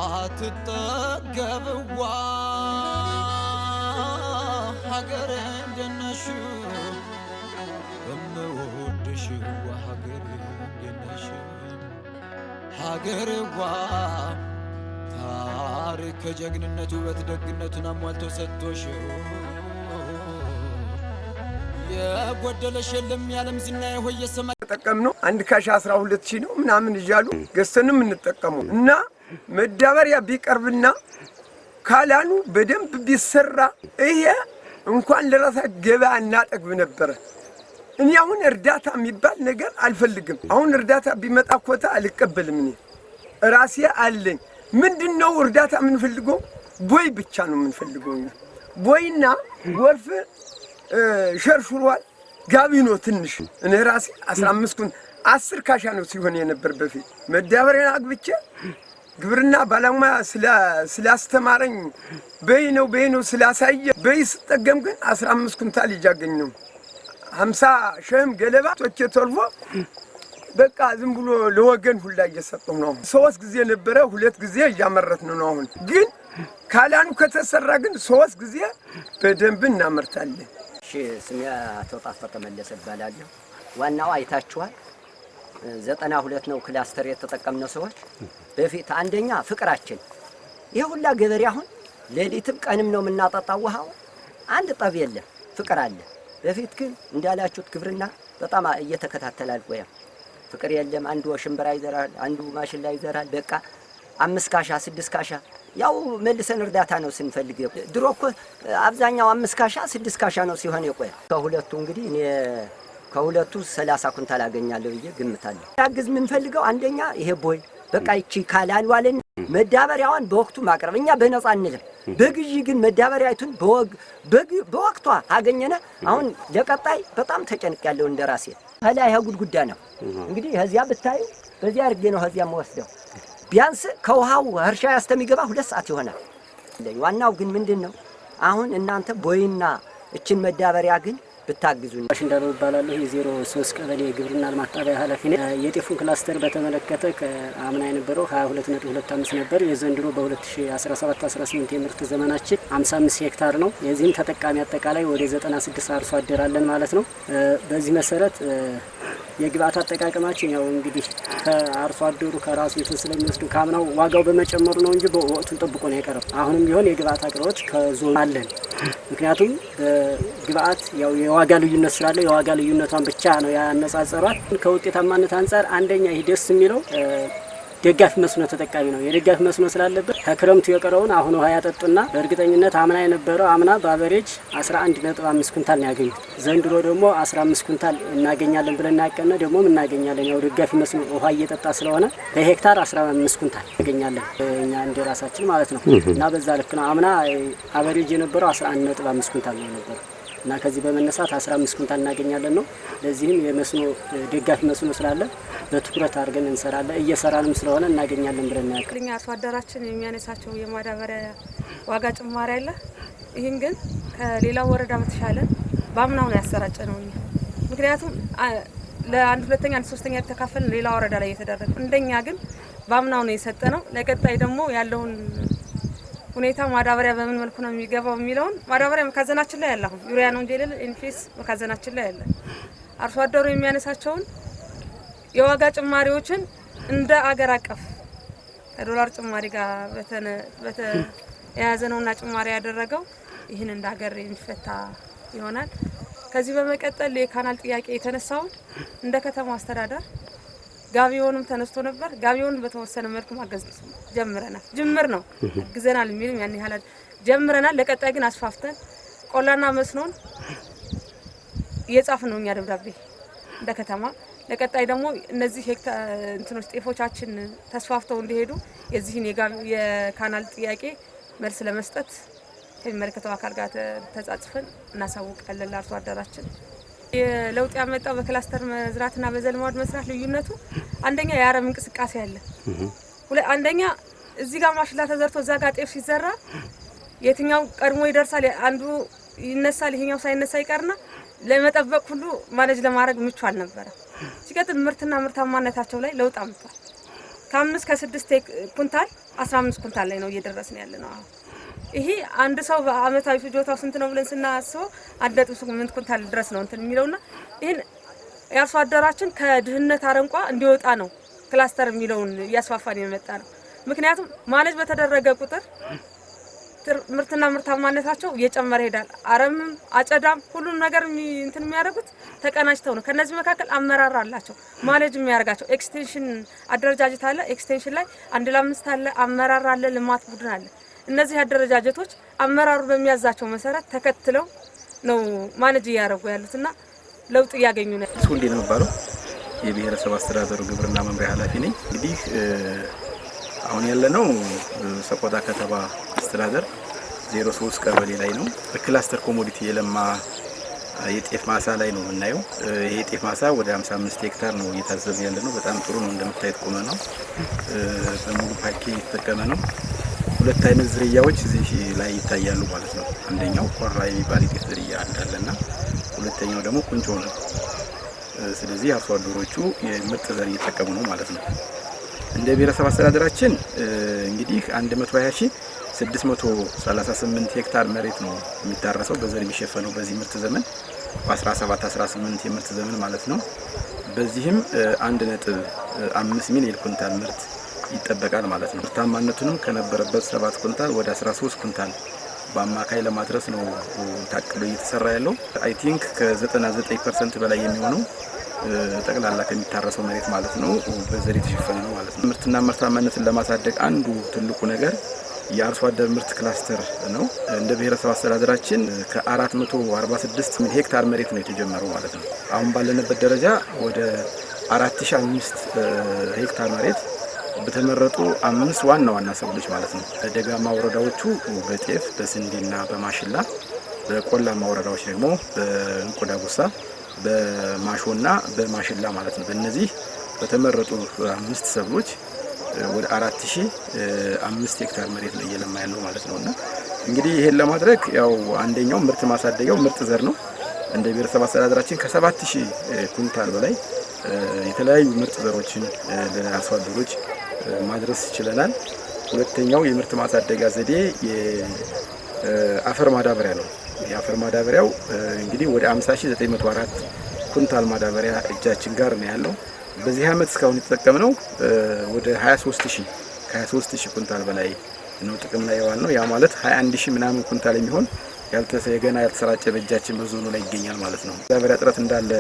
አትጠገብዋ ሀገር እንደነሽ በመወድሽ ሀገር እንደነሽ ሀገርዋ ታሪክ ጀግንነቱ በትደግነቱን አሟልቶ ሰጥቶሽ የጎደለሽ የለም ያለም ዝናዬ ሆይ የሰማይ ተጠቀምነው አንድ ካሽ 12000 ነው ምናምን ይያሉ ገስተንም እንጠቀሙ እና መዳበሪያ ቢቀርብና ካላኑ በደንብ ቢሰራ ይሄ እንኳን ለራሳ ገበያ እናጠግብ ነበር። እኔ አሁን እርዳታ የሚባል ነገር አልፈልግም። አሁን እርዳታ ቢመጣ ኮታ አልቀበልም። እኔ ራሴ አለኝ። ምንድነው እርዳታ የምንፈልገው? ቦይ ብቻ ነው የምንፈልገው። ቦይና ወርፍ ሸርሽሯል ጋቢኖ ትንሽ እኔ ራሴ 15 ኩን 10 ካሻ ነው ሲሆን የነበር በፊት መዳበሪያ አግብቼ ግብርና ባለሙያ ስላስተማረኝ በይነው ስላሳየ በይስጠገም ግን 15 ኩንታል ይጃገኝ ነው 50 ሸም ገለባ ቶቼ ተርፎ በቃ ዝም ብሎ ለወገን ሁላ እየሰጠው ነው። 3 ጊዜ ነበረ 2 ጊዜ እያመረትን ነው። አሁን ግን ካላኑ ከተሰራ ግን 3 ጊዜ በደንብ እናመርታለን። ስሜ አቶ ጣፈጠ መለሰ ይባላል። ዋናው አይታችኋል 92 ነው ክላስተር የተጠቀምነው ሰዎች በፊት አንደኛ ፍቅራችን ይሁላ ገበሬ አሁን ሌሊትም ቀንም ነው የምናጠጣው ውሃው አንድ ጠብ የለም ፍቅር አለ። በፊት ግን እንዳላችሁት ግብርና በጣም እየተከታተላል ቆያ ፍቅር የለም። አንዱ ሽምብራ ይዘራል፣ አንዱ ማሽላ ይዘራል። በቃ 5 ካሻ 6 ካሻ ያው መልሰን እርዳታ ነው ስንፈልግ። ድሮ እኮ አብዛኛው 5 ካሻ 6 ካሻ ነው ሲሆን የቆየ። ከሁለቱ እንግዲህ እኔ ከሁለቱ 30 ኩንታል አገኛለሁ ብዬ ግምታለሁ። ያግዝ ምን ፈልገው አንደኛ ይሄ ቦይ በቃ ይቺ ካላን ዋለን መዳበሪያዋን በወቅቱ ማቅረብ እኛ በነፃ አንልም። በግዢ ግን መዳበሪያቱን በወቅቷ አገኘነ። አሁን ለቀጣይ በጣም ተጨንቅ ያለው እንደራሴ ሀላ ይሄ ጉድጉዳ ነው እንግዲህ እዚያ ብታዩ በዚያ አርጌ ነው እዚያ መወስደው ቢያንስ ከውሃው እርሻ ያስተሚገባ 2 ሰዓት ይሆናል። ዋናው ግን ምንድነው አሁን እናንተ ቦይና እችን መዳበሪያ ግን ብታግዙኝ። አሽንዳለው ይባላልው የ03 ቀበሌ ግብርና ማጣቢያ ኃላፊ ነኝ። የጤፉን ክላስተር በተመለከተ ከአምና የነበረው 22.25 ነበር። የዘንድሮ በ2017 18 የምርት ዘመናችን 55 ሄክታር ነው። የዚህም ተጠቃሚ አጠቃላይ ወደ 96 አርሶ አደር አለን ማለት ነው። በዚህ መሰረት የግብአት አጠቃቀማችን ያው እንግዲህ ከአርሶ አደሩ ከራሱ እንትን ስለሚወስዱ ካምናው ዋጋው በመጨመሩ ነው እንጂ በወቅቱን ጠብቆ ነው የቀረው። አሁንም ቢሆን የግብአት አቅርቦት ከዞን አለን። ምክንያቱም ግብአት ያው የዋጋ ልዩነት ስላለ የዋጋ ልዩነቷን ብቻ ነው ያነጻጸሯል። ከውጤታማነት አንፃር አንደኛ ይሄ ደስ የሚለው ደጋፊ መስኖ ተጠቃሚ ነው። የደጋፊ መስኖ ስላለበት ከክረምቱ የቀረውን አሁን ውሃ ያጠጡና በእርግጠኝነት አምና የነበረው አምና በአቨሬጅ 11.5 ኩንታል ነው ያገኙት። ዘንድሮ ደግሞ 15 ኩንታል እናገኛለን ብለን እናቀነ ደግሞ እናገኛለን። ያው ደጋፊ መስኖ ውሃ እየጠጣ ስለሆነ በሄክታር 15 ኩንታል እናገኛለን እኛ እንደራሳችን ማለት ነው። እና በዛ ልክ ነው አምና አቨሬጅ የነበረው 11.5 ኩንታል ነው የነበረው እና ከዚህ በመነሳት 15 ኩንታል እናገኛለን ነው። ለዚህም የመስኖ ደጋፊ መስኖ ስላለ በትኩረት አድርገን እንሰራለን እየሰራንም ስለሆነ እናገኛለን ብለን ያቀርኛ አርሶ አደራችን የሚያነሳቸው የማዳበሪያ ዋጋ ጭማሪ አለ። ይሄን ግን ከሌላው ወረዳ በተሻለ ባምናው ነው ያሰራጨነው። ምክንያቱም ለአንድ ሁለተኛ አንድ ሶስተኛ ተካፈል ሌላ ወረዳ ላይ የተደረገ እንደኛ ግን ባምናው ነው የሰጠነው። ለቀጣይ ደግሞ ያለውን ሁኔታ ማዳበሪያ በምን መልኩ ነው የሚገባው የሚለውን ማዳበሪያ መካዘናችን ላይ ያለው ዩሪያ ነው እንጂ ሌላ ኢንፌስ መካዘናችን ላይ ያለ አርሶ አደሩ የሚያነሳቸውን የዋጋ ጭማሪዎችን እንደ አገር አቀፍ ከዶላር ጭማሪ ጋር በተያያዘነውና ጭማሪ ያደረገው ይህን እንደ ሀገር የሚፈታ ይሆናል። ከዚህ በመቀጠል የካናል ጥያቄ የተነሳው እንደ ከተማ አስተዳደር ጋቢዮንም ተነስቶ ነበር። ጋቢዮን በተወሰነ መልኩ ማገዝ ጀምረናል። ጅምር ነው ግዘናል የሚልም ያን ያህል ጀምረናል። ለቀጣይ ግን አስፋፍተን ቆላና መስኖን እየጻፍን ነው እኛ ደብዳቤ እንደ ከተማ። ለቀጣይ ደግሞ እነዚህ ሄክታር እንትኖች ጤፎቻችን ተስፋፍተው እንዲሄዱ የዚህን የካናል ጥያቄ መልስ ለመስጠት ከሚመለከተው አካል ጋር ተጻጽፈን እናሳውቃለን ለአርሶ አደራችን። የለውጥ ያመጣው በክላስተር መዝራትና በዘልማድ መስራት ልዩነቱ አንደኛ የአረም እንቅስቃሴ አለ። አንደኛ እዚህ ጋር ማሽላ ተዘርቶ እዛ ጋር ጤፍ ሲዘራ የትኛው ቀድሞ ይደርሳል አንዱ ይነሳል ይሄኛው ሳይነሳ ይቀርና ለመጠበቅ ሁሉ ማነጅ ለማድረግ ምቹ አልነበረ። ሲቀጥል ምርትና ምርታማነታቸው ላይ ለውጥ አምጥቷል። ከ5 ከ6 ኩንታል 15 ኩንታል ላይ ነው እየደረስን ያለነው አሁን። ይሄ አንድ ሰው በአመታዊ ፍጆታው ስንት ነው ብለን ስናስበው 1.8 ኩንታል ድረስ ነው እንትን የሚለውና ይሄን የአርሶ አደራችን ከድህነት አረንቋ እንዲወጣ ነው ክላስተር የሚለውን ያስፋፋን የመጣ ነው። ምክንያቱም ማኔጅ በተደረገ ቁጥር ምርትና ምርታማነታቸው እየጨመረ ይሄዳል። አረምም አጨዳም ሁሉም ነገር እንትን የሚያደርጉት ተቀናጅተው ነው። ከነዚህ መካከል አመራር አላቸው ማኔጅ የሚያደርጋቸው። ኤክስቴንሽን አደረጃጀት አለ። ኤክስቴንሽን ላይ 1 ለ5 አለ፣ አመራር አለ፣ ልማት ቡድን አለ። እነዚህ አደረጃጀቶች አመራሩ በሚያዛቸው መሰረት ተከትለው ነው ማኔጅ እያደረጉ ያሉትና ለውጥ እያገኙ ነው። ሱንዲ ነው ባለው የብሔረሰብ አስተዳደሩ ግብርና መምሪያ ኃላፊ ነኝ። እንግዲህ አሁን ያለነው ሰቆጣ ከተማ አስተዳደር 03 ቀበሌ ላይ ነው። በክላስተር ኮሞዲቲ የለማ የጤፍ ማሳ ላይ ነው የምናየው። ይሄ የጤፍ ማሳ ወደ 55 ሄክታር ነው እየታዘበ ያለነው። በጣም ጥሩ ነው። እንደምታዩት ቆመ ነው። በሙሉ ፓኬጅ የተጠቀመ ነው። ሁለት አይነት ዝርያዎች እዚህ ላይ ይታያሉ ማለት ነው። አንደኛው ቆራ የሚባል የጤፍ ዝርያ እንዳለና ሁለተኛው ደግሞ ቁንጮ ነው። ስለዚህ አርሶ አደሮቹ የምርጥ ዘር እየተጠቀሙ ነው ማለት ነው። እንደ ብሔረሰብ አስተዳደራችን እንግዲህ 120638 ሄክታር መሬት ነው የሚታረሰው በዘር የሚሸፈነው በዚህ ምርት ዘመን በ17-18 የምርት ዘመን ማለት ነው። በዚህም 1.5 ሚሊዮን ኩንታል ምርት ይጠበቃል ማለት ነው። ምርታማነቱንም ከነበረበት 7 ኩንታል ወደ 13 ኩንታል በአማካይ ለማድረስ ነው ታቅዶ እየተሰራ ያለው። አይ ቲንክ ከ99% በላይ የሚሆነው ጠቅላላ ከሚታረሰው መሬት ማለት ነው በዘር የተሸፈነ ነው ማለት ነው። ምርትና ምርታማነትን ለማሳደግ አንዱ ትልቁ ነገር የአርሶ አደር ምርት ክላስተር ነው። እንደ ብሔረሰብ አስተዳደራችን ከ446 ሄክታር መሬት ነው የተጀመረው ማለት ነው። አሁን ባለንበት ደረጃ ወደ 4005 ሄክታር መሬት በተመረጡ 5 ዋና ዋና ሰብሎች ማለት ነው። ደጋማ ወረዳዎቹ በጤፍ በስንዴና በማሽላ፣ በቆላማ ወረዳዎች ደግሞ በእንቁዳጉሳ በማሾና በማሽላ ማለት ነው። በእነዚህ በተመረጡ 5 ሰብሎች ወደ 4005 ሄክታር መሬት ነው እየለማ ያለው ማለት ነውና እንግዲህ ይሄን ለማድረግ ያው አንደኛው ምርት ማሳደጊያው ምርጥ ዘር ነው። እንደ ብሔረሰብ አስተዳደራችን ከ7000 ኩንታል በላይ የተለያዩ ምርጥ ዘሮችን ለአርሶ አደሮች ማድረስ ይችላል። ሁለተኛው የምርት ማሳደጊያ ዘዴ የአፈር ማዳበሪያ ነው። የአፈር ማዳበሪያው እንግዲህ ወደ 50904 ኩንታል ማዳበሪያ እጃችን ጋር ነው ያለው። በዚህ አመት እስካሁን የተጠቀምነው ወደ 23000 ኩንታል በላይ ነው ጥቅም ላይ ያዋል ነው። ያ ማለት 21000 ምናምን ኩንታል የሚሆን ገና ያልተሰራጨ በእጃችን በዞኑ ላይ ይገኛል ማለት ነው። ማዳበሪያ እጥረት እንዳለ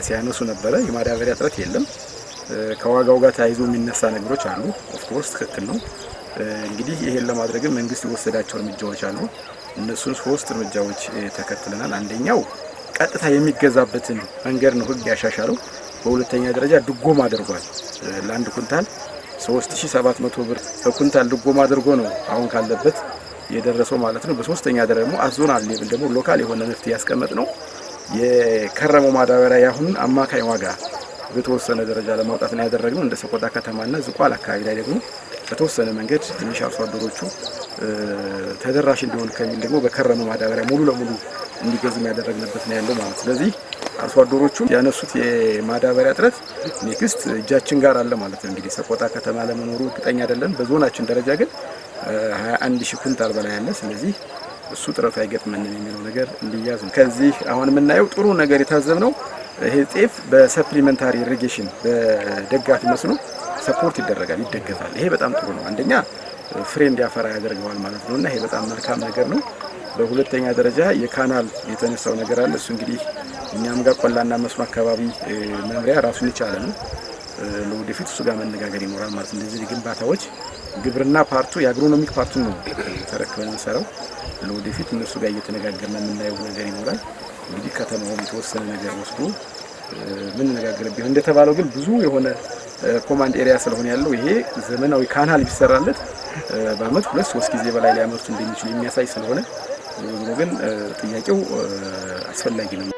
ሲያነሱ ነበረ። የማዳበሪያ እጥረት የለም። ከዋጋው ጋር ተያይዞ የሚነሳ ነገሮች አሉ። ኦፍ ኮርስ ትክክል ነው። እንግዲህ ይሄን ለማድረግ መንግስት የወሰዳቸው እርምጃዎች አሉ። እነሱን 3 እርምጃዎች ተከትለናል። አንደኛው ቀጥታ የሚገዛበትን መንገድ ነው ህግ ያሻሻለው። በሁለተኛ ደረጃ ድጎማ አድርጓል። ለአንድ ኩንታል 3700 ብር በኩንታል ድጎማ አድርጎ ነው አሁን ካለበት የደረሰው ማለት ነው። በሶስተኛ ደረጃ ደግሞ አዞናል ሌብል ደግሞ ሎካል የሆነ መፍትሄ ያስቀመጥ ነው። የከረመው ማዳበሪያ ያሁን አማካይ ዋጋ በተወሰነ ደረጃ ለማውጣት ነው ያደረግነው። እንደ ሰቆጣ ከተማና ዝቋላ አካባቢ ላይ ደግሞ በተወሰነ መንገድ ትንሽ አርሶ አደሮቹ ተደራሽ እንዲሆን ከሚል ደግሞ በከረመው ማዳበሪያ ሙሉ ለሙሉ እንዲገዙ ያደረግንበት ነው ያለው ማለት። ስለዚህ አርሶ አደሮቹ ያነሱት የማዳበሪያ እጥረት ኔክስት እጃችን ጋር አለ ማለት ነው። እንግዲህ ሰቆጣ ከተማ ለመኖሩ እርግጠኛ አይደለም። በዞናችን ደረጃ ግን 21000 ኩንታል በላይ አለ። ስለዚህ እሱ ጥረቱ አይገጥመንም የሚለው ነገር እንዲያዝ ነው። ከዚህ አሁን የምናየው ጥሩ ነገር የታዘብነው ይሄ ጤፍ በሰፕሊመንታሪ ኢሪጌሽን በደጋፊ መስኖ ሰፖርት ይደገፋል። ይሄ በጣም ጥሩ ነው። አንደኛ ፍሬ እንዲያፈራ ያደርገዋል ማለት ነውና ይሄ በጣም መልካም ነገር ነው። በሁለተኛ ደረጃ የካናል የተነሳው ነገር አለ። እሱ እንግዲህ እኛም ጋር ቆላና መስኖ አካባቢ መምሪያ ራሱን ይቻለ ነው። ለወደፊት እሱ ጋር መነጋገር ይኖራል ማለት ነው። እንደዚህ ግንባታዎች ግብርና ፓርቱ የአግሮኖሚክ ፓርቱን ነው ተረክበን እንሰራው። ለወደፊት እነሱ ጋር እየተነጋገርን የምናየው ነገር ይኖራል። እንግዲህ ከተማው የተወሰነ ነገር ወስዶ ምን ነጋገር ቢሆን እንደተባለው ግን ብዙ የሆነ ኮማንድ ኤሪያ ስለሆነ ያለው ይሄ ዘመናዊ ካናል ቢሰራለት በአመት 2-3 ጊዜ በላይ ሊያመርቱ እንደሚችሉ የሚያሳይ ስለሆነ ግን ጥያቄው አስፈላጊ ነው።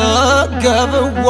አትጠገብዋ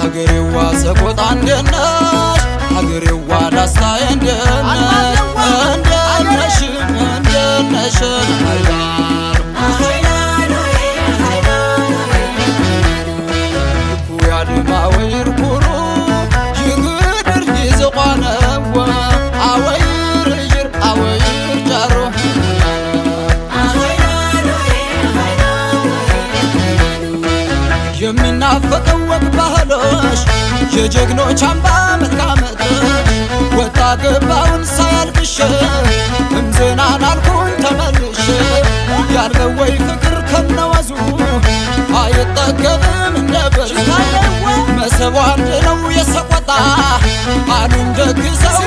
ሀገሬዋ ሰቆጣ እንደነሽ ሀገሬዋ ዳስታዬ እንደነሽ እንደነሽ እንደነሽ ያድማ ወይር ኩሩ ይግድር ይዘቋነወ አወይር ይር አወይር ጃሮ የሚናፈቀው ወግ ባህሎሽ የጀግኖች አምባ መልካመት ወጣ ገባውን ሳያልቅሽ እምዜናን አልኩኝ ተመልሽ ያለው ወይ ፍቅር ከነወዙ አይጠገብም እንደበርሱ መሰቡ አንድ ነው የሰቆጣ አሉን ደግሰው